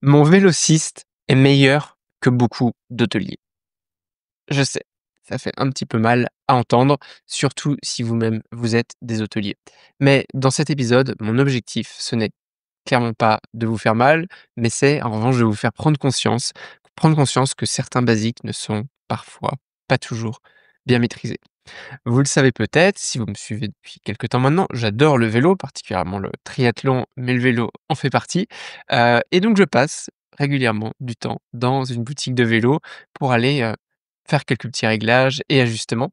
Mon vélociste est meilleur que beaucoup d'hôteliers. Je sais, ça fait un petit peu mal à entendre, surtout si vous-même vous êtes des hôteliers. Mais dans cet épisode, mon objectif, ce n'est clairement pas de vous faire mal, mais c'est en revanche de vous faire prendre conscience que certains basiques ne sont parfois pas toujours bien maîtrisés. Vous le savez peut-être, si vous me suivez depuis quelque temps maintenant, j'adore le vélo, particulièrement le triathlon, mais le vélo en fait partie. Et donc je passe régulièrement du temps dans une boutique de vélo pour aller, faire quelques petits réglages et ajustements.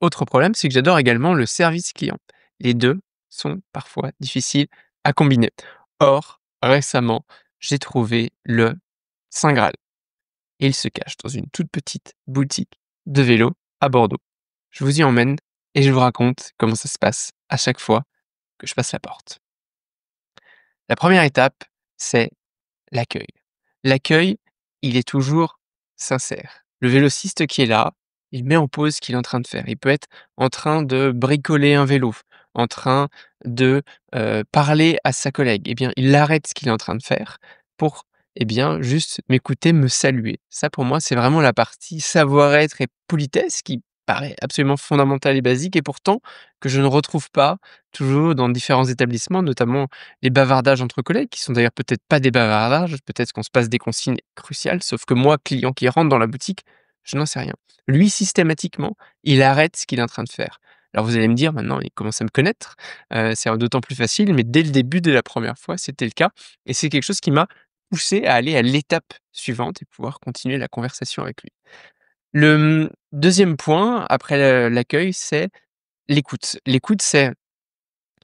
Autre problème, c'est que j'adore également le service client. Les 2 sont parfois difficiles à combiner. Or, récemment, j'ai trouvé le saint graal. Et il se cache dans une toute petite boutique de vélo à Bordeaux. Je vous y emmène et je vous raconte comment ça se passe à chaque fois que je passe la porte. La première étape, c'est l'accueil. L'accueil, il est toujours sincère. Le vélociste qui est là, il met en pause ce qu'il est en train de faire. Il peut être en train de bricoler un vélo, en train de, parler à sa collègue. Eh bien, il arrête ce qu'il est en train de faire pour, eh bien, juste m'écouter, me saluer. Ça, pour moi, c'est vraiment la partie savoir-être et politesse qui paraît absolument fondamentale et basique et pourtant que je ne retrouve pas toujours dans différents établissements, notamment les bavardages entre collègues, qui sont d'ailleurs peut-être pas des bavardages, peut-être qu'on se passe des consignes cruciales, sauf que moi, client qui rentre dans la boutique, je n'en sais rien. Lui, systématiquement, il arrête ce qu'il est en train de faire. Alors vous allez me dire maintenant, il commence à me connaître, c'est d'autant plus facile, mais dès le début, dès la première fois, c'était le cas et c'est quelque chose qui m'a poussé à aller à l'étape suivante et pouvoir continuer la conversation avec lui. Le, 2e point après l'accueil, c'est l'écoute. L'écoute, c'est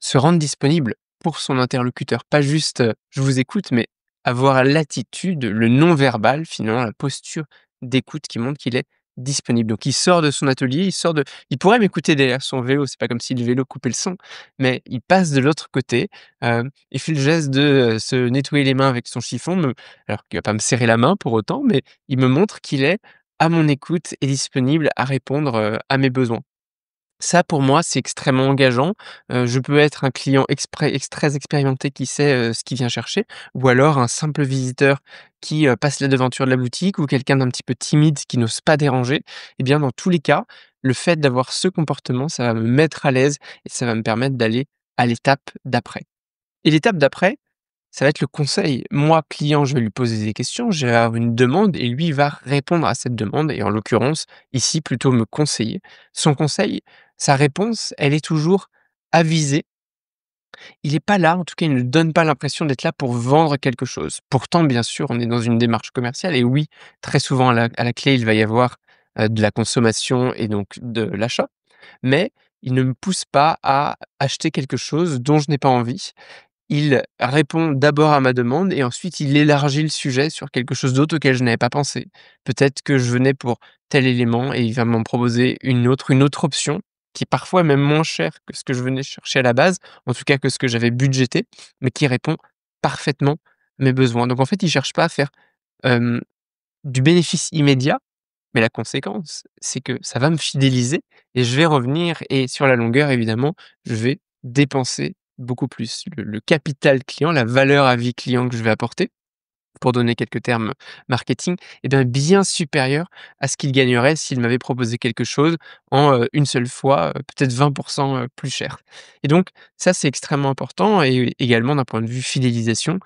se rendre disponible pour son interlocuteur. Pas juste, «je vous écoute», mais avoir l'attitude, le non-verbal, finalement, la posture d'écoute qui montre qu'il est disponible. Donc il sort de son atelier, il pourrait m'écouter derrière son vélo, c'est pas comme si le vélo coupait le son, mais il passe de l'autre côté, il fait le geste de, se nettoyer les mains avec son chiffon, alors qu'il va pas me serrer la main pour autant, mais il me montre qu'il est à mon écoute et disponible à répondre, à mes besoins. Ça, pour moi, c'est extrêmement engageant. Je peux être un client très expérimenté qui sait, ce qu'il vient chercher ou alors un simple visiteur qui, passe la devanture de la boutique ou quelqu'un d'un petit peu timide qui n'ose pas déranger. Eh bien, dans tous les cas, le fait d'avoir ce comportement, ça va me mettre à l'aise et ça va me permettre d'aller à l'étape d'après. Et l'étape d'après, ça va être le conseil. Moi, client, je vais lui poser des questions, je vais avoir une demande et lui va répondre à cette demande et en l'occurrence, ici, plutôt me conseiller. Son conseil, sa réponse, elle est toujours avisée. Il est pas là, en tout cas, il ne donne pas l'impression d'être là pour vendre quelque chose. Pourtant, bien sûr, on est dans une démarche commerciale et oui, très souvent à la clé, il va y avoir, de la consommation et donc de l'achat, mais il ne me pousse pas à acheter quelque chose dont je n'ai pas envie. Il répond d'abord à ma demande et ensuite il élargit le sujet sur quelque chose d'autre auquel je n'avais pas pensé. Peut-être que je venais pour tel élément et il va m'en proposer une autre option qui est parfois même moins chère que ce que je venais chercher à la base, en tout cas que ce que j'avais budgété, mais qui répond parfaitement à mes besoins. Donc en fait, il cherche pas à faire, hem, du bénéfice immédiat, mais la conséquence, c'est que ça va me fidéliser et je vais revenir et sur la longueur, évidemment, je vais dépenser beaucoup plus. Le capital client, la valeur à vie client que je vais apporter, pour donner quelques termes marketing, est bien supérieur à ce qu'il gagnerait s'il m'avait proposé quelque chose en, une seule fois, peut-être 20 plus cher. Et donc ça, c'est extrêmement important et également d'un point de vue fidélisation.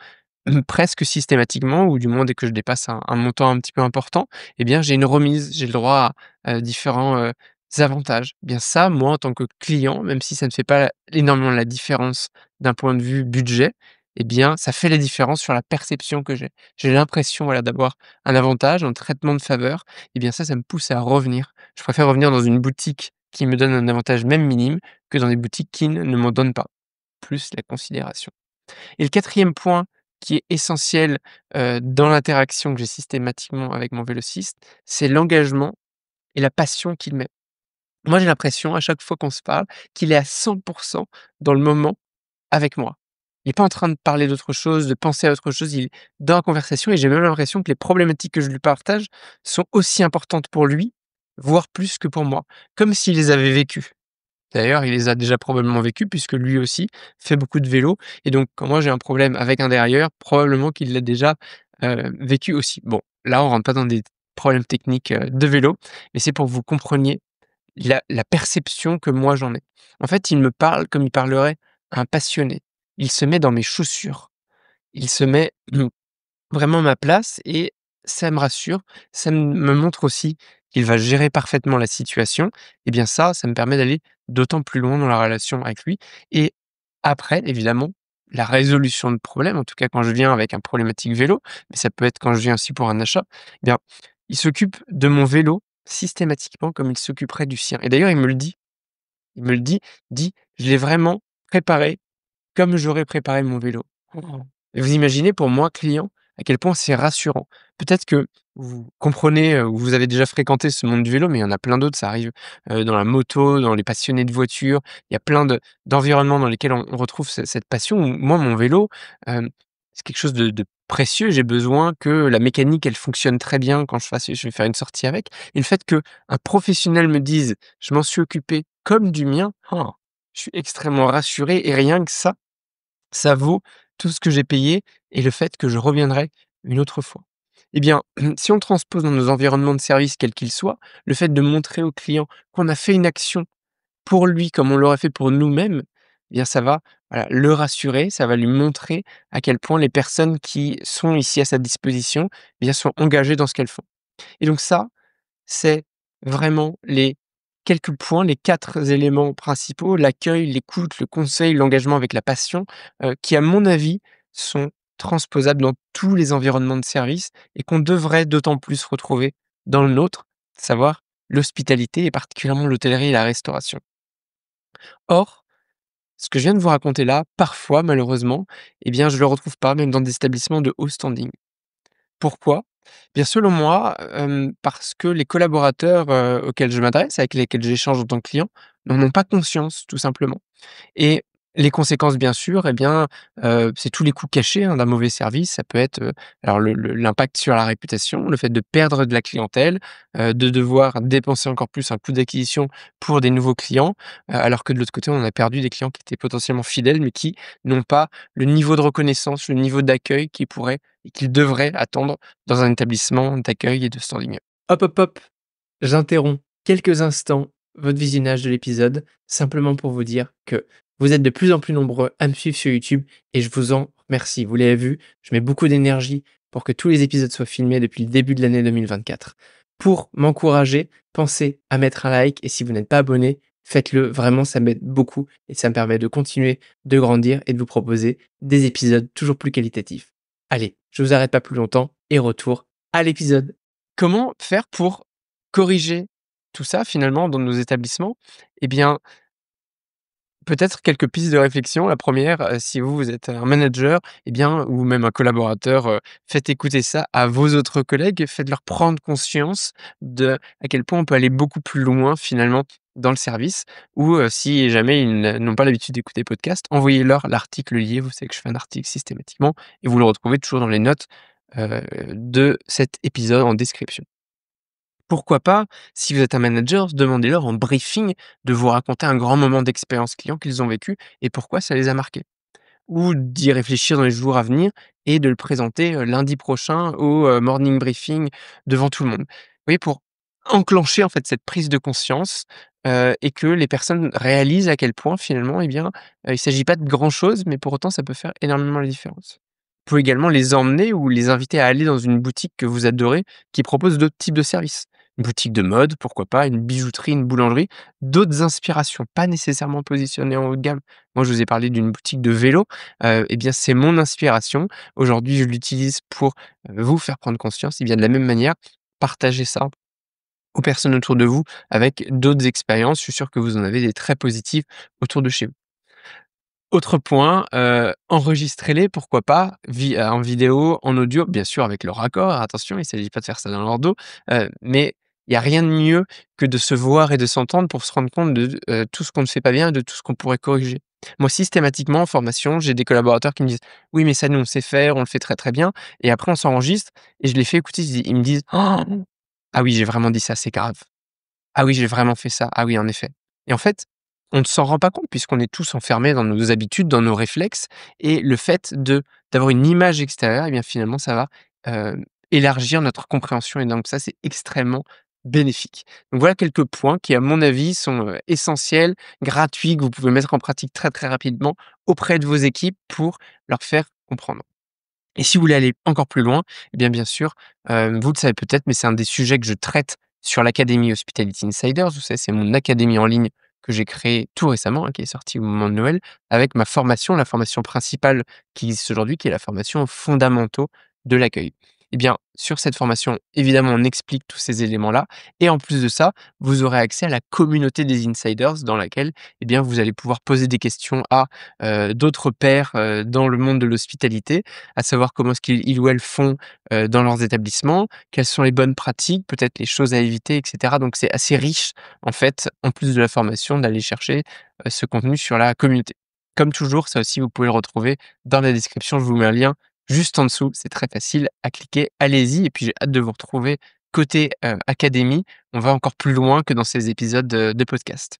Presque systématiquement ou du moins dès que je dépasse un montant un petit peu important, eh bien, j'ai une remise, j'ai le droit à, différents, avantages. Eh bien ça, moi, en tant que client, même si ça ne fait pas énormément la différence d'un point de vue budget, eh bien, ça fait la différence sur la perception que j'ai. J'ai l'impression, voilà, d'avoir un avantage, un traitement de faveur. Eh bien ça me pousse à revenir. Je préfère revenir dans une boutique qui me donne un avantage même minime que dans des boutiques qui ne m'en donnent pas. Plus la considération. Et le 4e point qui est essentiel, dans l'interaction que j'ai systématiquement avec mon vélociste, c'est l'engagement et la passion qu'il met. Moi, j'ai l'impression à chaque fois qu'on se parle, qu'il est à 100 dans le moment avec moi. Il est pas en train de parler d'autre chose, de penser à autre chose, il est dans la conversation et j'ai même l'impression que les problématiques que je lui partage sont aussi importantes pour lui, voire plus que pour moi, comme s'il les avait vécues. D'ailleurs, il les a déjà probablement vécus puisque lui aussi fait beaucoup de vélo et donc quand moi j'ai un problème avec un dérailleur, probablement qu'il l'a déjà, vécu aussi. Bon, là, on rentre pas dans des problèmes techniques, de vélo, mais c'est pour que vous compreniez la perception que moi j'en ai. En fait, il me parle comme il parlerait à un passionné. Il se met dans mes chaussures. Il se met vraiment ma place et ça me rassure, ça me montre aussi qu'il va gérer parfaitement la situation et bien ça me permet d'aller d'autant plus loin dans la relation avec lui et après évidemment, la résolution de problème, en tout cas quand je viens avec un problématique vélo, mais ça peut être quand je viens aussi pour un achat, eh bien, il s'occupe de mon vélo systématiquement comme il s'occuperait du sien et d'ailleurs il me le dit. Il me le dit, il dit: «Je l'ai vraiment préparé comme j'aurais préparé mon vélo». Oh. Et vous imaginez pour moi, client, à quel point c'est rassurant. Peut-être que vous comprenez, ou vous avez déjà fréquenté ce monde du vélo, mais il y en a plein d'autres, ça arrive, dans la moto, dans les passionnés de voiture. Il y a plein d'environnements dans lesquels on retrouve cette passion. Où moi, mon vélo, c'est quelque chose de précieux. J'ai besoin que la mécanique, elle fonctionne très bien quand je vais faire une sortie avec et le fait qu'un professionnel me dise: «Je m'en suis occupé comme du mien», je suis extrêmement rassuré et rien que ça vaut tout ce que j'ai payé et le fait que je reviendrai une autre fois. Eh bien, si on le transpose dans nos environnements de service, quels qu'ils soient, le fait de montrer au client qu'on a fait une action pour lui comme on l'aurait fait pour nous-mêmes, eh bien ça va, voilà, le rassurer, ça va lui montrer à quel point les personnes qui sont ici à sa disposition, eh bien sont engagées dans ce qu'elles font. Et donc ça, c'est vraiment les quelques points, les 4 éléments principaux, l'accueil, l'écoute, le conseil, l'engagement avec la passion, qui à mon avis sont transposables dans tous les environnements de service et qu'on devrait d'autant plus retrouver dans le nôtre, savoir l'hospitalité et particulièrement l'hôtellerie et la restauration. Or, ce que je viens de vous raconter là, parfois malheureusement, eh bien je le retrouve pas même dans des établissements de haut standing. Pourquoi? Bien, selon moi, parce que les collaborateurs, auxquels je m'adresse, avec lesquels j'échange en tant que client, n'en ont pas conscience, tout simplement. Et les conséquences, bien sûr, eh bien, c'est tous les coûts cachés, hein, d'un mauvais service. Ça peut être, alors l'impact sur la réputation, le fait de perdre de la clientèle, de devoir dépenser encore plus un coût d'acquisition pour des nouveaux clients, alors que de l'autre côté, on a perdu des clients qui étaient potentiellement fidèles, mais qui n'ont pas le niveau de reconnaissance, le niveau d'accueil qu'ils pourraient et qu'ils devraient attendre dans un établissement d'accueil et de standing. Hop, hop, hop, j'interromps quelques instants votre visionnage de l'épisode, simplement pour vous dire que vous êtes de plus en plus nombreux à me suivre sur YouTube et je vous en remercie. Vous l'avez vu, je mets beaucoup d'énergie pour que tous les épisodes soient filmés depuis le début de l'année 2024. Pour m'encourager, pensez à mettre un like et si vous n'êtes pas abonné, faites-le. Vraiment, ça m'aide beaucoup et ça me permet de continuer de grandir et de vous proposer des épisodes toujours plus qualitatifs. Allez, je vous arrête pas plus longtemps et retour à l'épisode. Comment faire pour corriger tout ça finalement dans nos établissements? Eh bien, peut-être quelques pistes de réflexion. La première, si vous êtes un manager, eh bien, ou même un collaborateur, faites écouter ça à vos autres collègues, faites-leur prendre conscience de à quel point on peut aller beaucoup plus loin finalement dans le service ou, si jamais ils n'ont pas l'habitude d'écouter podcast, envoyez-leur l'article lié. Vous savez que je fais un article systématiquement et vous le retrouvez toujours dans les notes, de cet épisode en description. Pourquoi pas, si vous êtes un manager, demandez-leur en briefing de vous raconter un grand moment d'expérience client qu'ils ont vécu et pourquoi ça les a marqués. Ou d'y réfléchir dans les jours à venir et de le présenter, lundi prochain au, morning briefing devant tout le monde. Vous voyez, pour enclencher en fait cette prise de conscience, et que les personnes réalisent à quel point finalement, eh bien, il ne s'agit pas de grand chose, mais pour autant ça peut faire énormément la différence. Vous pouvez également les emmener ou les inviter à aller dans une boutique que vous adorez, qui propose d'autres types de services. Une boutique de mode, pourquoi pas, une bijouterie, une boulangerie, d'autres inspirations, pas nécessairement positionnées en haut de gamme. Moi, je vous ai parlé d'une boutique de vélo, eh bien, c'est mon inspiration. Aujourd'hui, je l'utilise pour, vous faire prendre conscience et bien de la même manière, partager ça aux personnes autour de vous avec d'autres expériences. Je suis sûr que vous en avez des très positives autour de chez vous. Autre point, enregistrez-les, pourquoi pas, en vidéo, en audio, bien sûr avec le raccord, attention, il ne s'agit pas de faire ça dans leur dos, mais il y a rien de mieux que de se voir et de s'entendre pour se rendre compte de, tout ce qu'on ne fait pas bien et de tout ce qu'on pourrait corriger. Moi, systématiquement, en formation, j'ai des collaborateurs qui me disent: «Oui, mais ça, nous, on sait faire, on le fait très, très bien» et après on s'enregistre et je les fais écouter, ils me disent: «Oh, ah oui, j'ai vraiment dit ça, c'est grave. Ah oui, j'ai vraiment fait ça. Ah oui, en effet» et en fait, On ne s'en rend pas compte puisqu'on est tous enfermés dans nos habitudes, dans nos réflexes et le fait d'avoir une image extérieure et bien, finalement, ça va, élargir notre compréhension et donc ça, c'est extrêmement bénéfique. Donc voilà quelques points qui, à mon avis, sont, essentiels, gratuits, que vous pouvez mettre en pratique très, très rapidement auprès de vos équipes pour leur faire comprendre. Et si vous voulez aller encore plus loin, eh bien, bien sûr, vous le savez peut-être, mais c'est un des sujets que je traite sur l'académie Hospitality Insiders. Vous savez, c'est mon académie en ligne que j'ai créée tout récemment, hein, qui est sortie au moment de Noël, avec ma formation, la formation principale qui existe aujourd'hui, qui est la formation aux fondamentaux de l'accueil. Eh bien, sur cette formation, évidemment, on explique tous ces éléments-là et en plus de ça, vous aurez accès à la communauté des insiders dans laquelle, eh bien, vous allez pouvoir poser des questions à, d'autres pairs, dans le monde de l'hospitalité, à savoir comment est-ce qu'ils ou elles font, dans leurs établissements, quelles sont les bonnes pratiques, peut-être les choses à éviter et cetera. Donc c'est assez riche, en fait, en plus de la formation, d'aller chercher, ce contenu sur la communauté. Comme toujours, ça aussi, vous pouvez le retrouver dans la description. Je vous mets un lien juste en dessous. C'est très facile à cliquer. Allez-y et puis j'ai hâte de vous retrouver côté, académie. On va encore plus loin que dans ces épisodes, de podcast.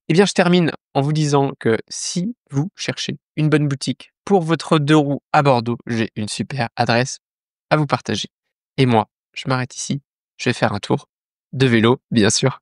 Eh bien, je termine en vous disant que si vous cherchez une bonne boutique pour votre 2 roues à Bordeaux, j'ai une super adresse à vous partager. Et moi, je m'arrête ici. Je vais faire un tour de vélo, bien sûr.